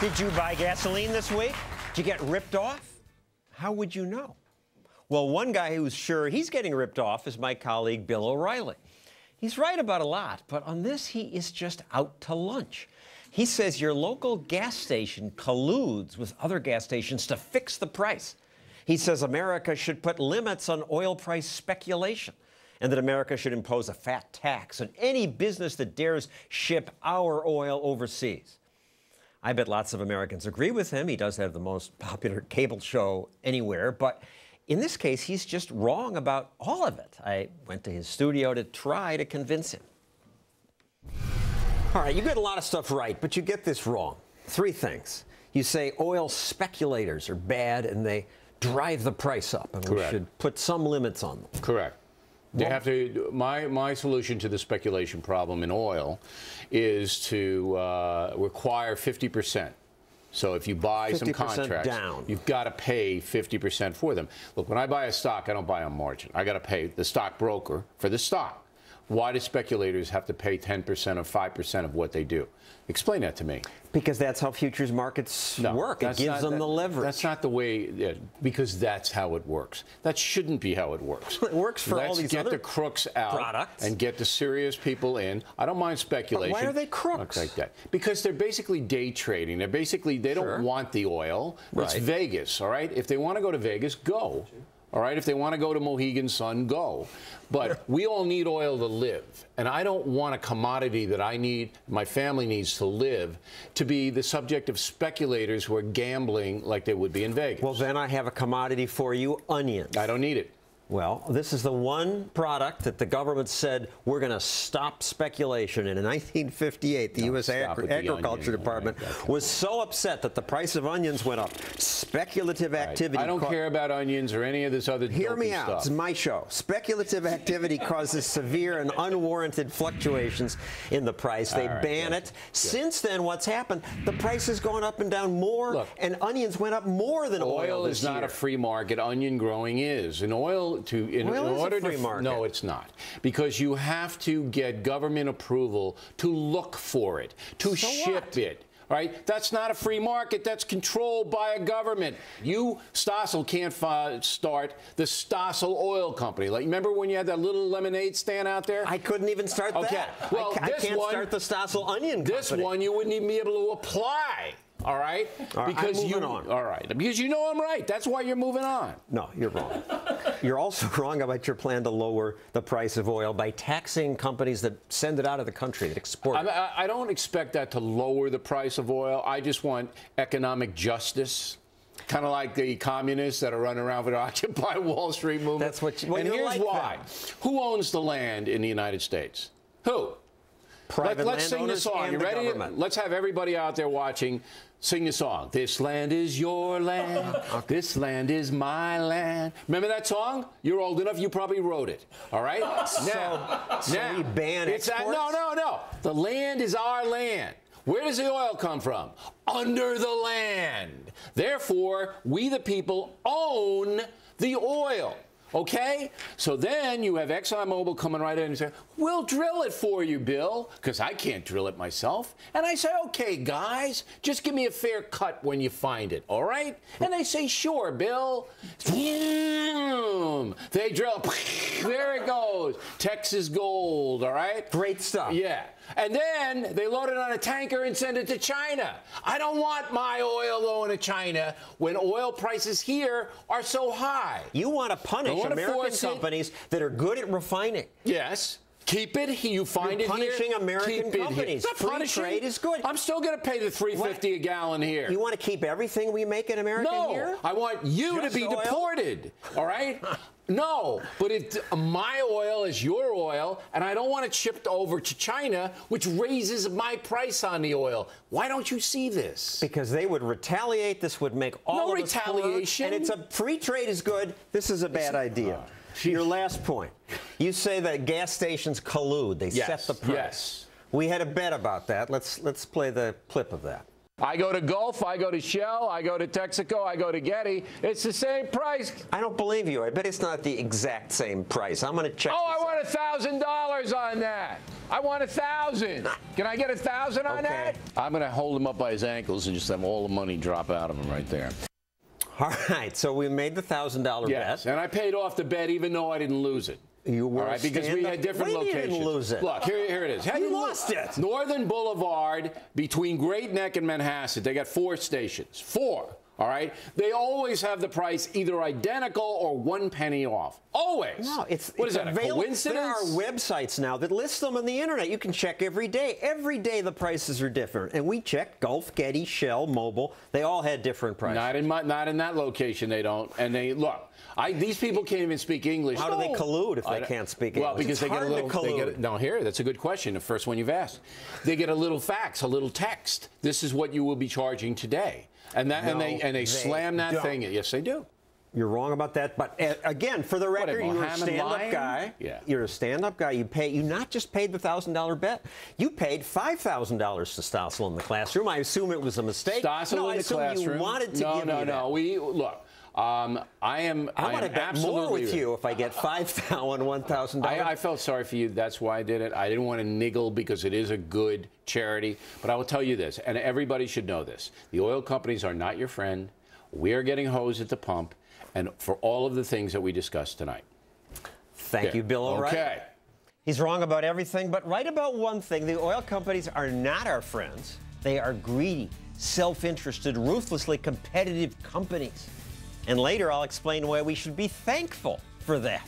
Did you buy gasoline this week? Did you get ripped off? How would you know? Well, one guy who's sure he's getting ripped off is my colleague Bill O'Reilly. He's right about a lot, but on this he is just out to lunch. He says your local gas station colludes with other gas stations to fix the price. He says America should put limits on oil price speculation and that America should impose a fat tax on any business that dares ship our oil overseas. I bet lots of Americans agree with him. He does have the most popular cable show anywhere, but in this case, he's just wrong about all of it. I went to his studio to try to convince him. All right, you get a lot of stuff right, but you get this wrong. Three things. You say oil speculators are bad and they drive the price up, and we should put some limits on them. Correct. They have to. My solution to the speculation problem in oil is to require 50%. So if you buy some contracts, you've got to pay 50% for them. Look, when I buy a stock, I don't buy on margin. I got to pay the stockbroker for the stock. Why do speculators have to pay 10% or 5% of what they do? Explain that to me. Because that's how futures markets work. It gives them the leverage. That's not the way, because that's how it works. That shouldn't be how it works. It works for all these other Let's get the crooks out and get the serious people in. I don't mind speculation. But why are they crooks? Like that. Because they're basically day trading. They're basically, they don't want the oil. It's Vegas, all right? If they want to go to Vegas, go. All right, if they want to go to Mohegan Sun, go. But we all need oil to live. And I don't want a commodity that I need, my family needs to live, to be the subject of speculators who are gambling like they would be in Vegas. Well, then I have a commodity for you, onions. I don't need it. Well, this is the one product that the government said we're going to stop speculation in. In 1958, the U.S. Agriculture Department was so upset that the price of onions went up. Speculative activity. I don't care about onions or any of this other Hear me out. Stuff. It's my show. Speculative activity causes severe and unwarranted fluctuations in the price. They ban it. Since then, what's happened? The price has gone up and down more, and onions went up more than oil. Oil is not a free market. Onion growing is. In order no, it's not, because you have to get government approval to look for it, to ship it. Right? That's not a free market. That's controlled by a government. You, Stossel, can't start the Stossel Oil Company. Like, remember when you had that little lemonade stand out there? I couldn't even start that. Well, I can't start the Stossel Onion Company. This one you wouldn't even be able to apply. All right? Because I'm moving on. All right. Because you know I'm right. That's why you're moving on. No, you're wrong. You're also wrong about your plan to lower the price of oil by taxing companies that send it out of the country, that export it. I don't expect that to lower the price of oil. I just want economic justice. Kind of like the communists that are running around for the Occupy Wall Street movement. That's what you, and here's why. Who owns the land in the United States? Who? Let's sing the song. You ready? Let's have everybody out there watching sing the song. This land is your land. This land is my land. Remember that song? You're old enough. You probably wrote it. All right? Now we ban exports? No. The land is our land. Where does the oil come from? Under the land. Therefore, we the people own the oil. Okay? So then you have ExxonMobil coming right in and saying, we'll drill it for you, Bill, because I can't drill it myself. And I say, okay, guys, just give me a fair cut when you find it, all right? And they say, sure, Bill. They drill. There it goes. Texas gold, all right? Great stuff. Yeah. And then they load it on a tanker and send it to China. I don't want my oil going to China when oil prices here are so high. You want to punish American companies that are good at refining. Yes. Keep it. You find it here. Punishing American companies. Free trade is good. I'm still going to pay the $3.50 a gallon here. You want to keep everything we make in America here? No. I want you to be deported. All right? No, but my oil is your oil, and I don't want it shipped over to China, which raises my price on the oil. Why don't you see this? Because they would retaliate. This would make all of us retaliation. And it's free trade is good. This is a bad idea. Your last point. You say that gas stations collude. They set the price. Yes. We had a bet about that. Let's play the clip of that. I go to Gulf, I go to Shell, I go to Texaco, I go to Getty. It's the same price. I don't believe you. I bet it's not the exact same price. I'm going to check. Oh, I want $1,000 on that. I want 1,000. Can I get 1,000 on that? I'm going to hold him up by his ankles and just have all the money drop out of him right there. All right, so we made the $1,000 Yes, bet. and I paid off the bet even though I didn't lose it. You were all right, because we had different locations. You didn't lose it. Look, here it is. You lost it. Northern Boulevard between Great Neck and Manhasset. They got 4 stations. 4. All right? They always have the price either identical or 1 penny off. Always. No, what is that, a coincidence? There are websites now that list them on the internet. You can check every day. Every day the prices are different. And we checked Gulf, Getty, Shell, Mobil. They all had different prices. Not in that location they don't. And they, look, these people can't even speak English. How do they collude if they can't speak English? Well, because it's they get a little. That's a good question. The first one you've asked. They get a little fax, a little text. This is what you will be charging today, and they slam that thing. Yes, they do. You're wrong about that. But again, for the record, you're a stand-up guy. Yeah. You're a stand-up guy. You not just paid the $1,000 bet. You paid $5,000 to Stossel in the classroom. I assume it was a mistake. Stossel in the classroom. You wanted to give me that. No. Look. I want to bet more with you if I get $1,000. I felt sorry for you. That's why I did it. I didn't want to niggle because it is a good charity. But I will tell you this, and everybody should know this. The oil companies are not your friend. We are getting hosed at the pump, and for all of the things that we discussed tonight. Thank you, Bill O'Reilly. Okay. He's wrong about everything, but right about one thing. The oil companies are not our friends. They are greedy, self-interested, ruthlessly competitive companies. And later, I'll explain why we should be thankful for that.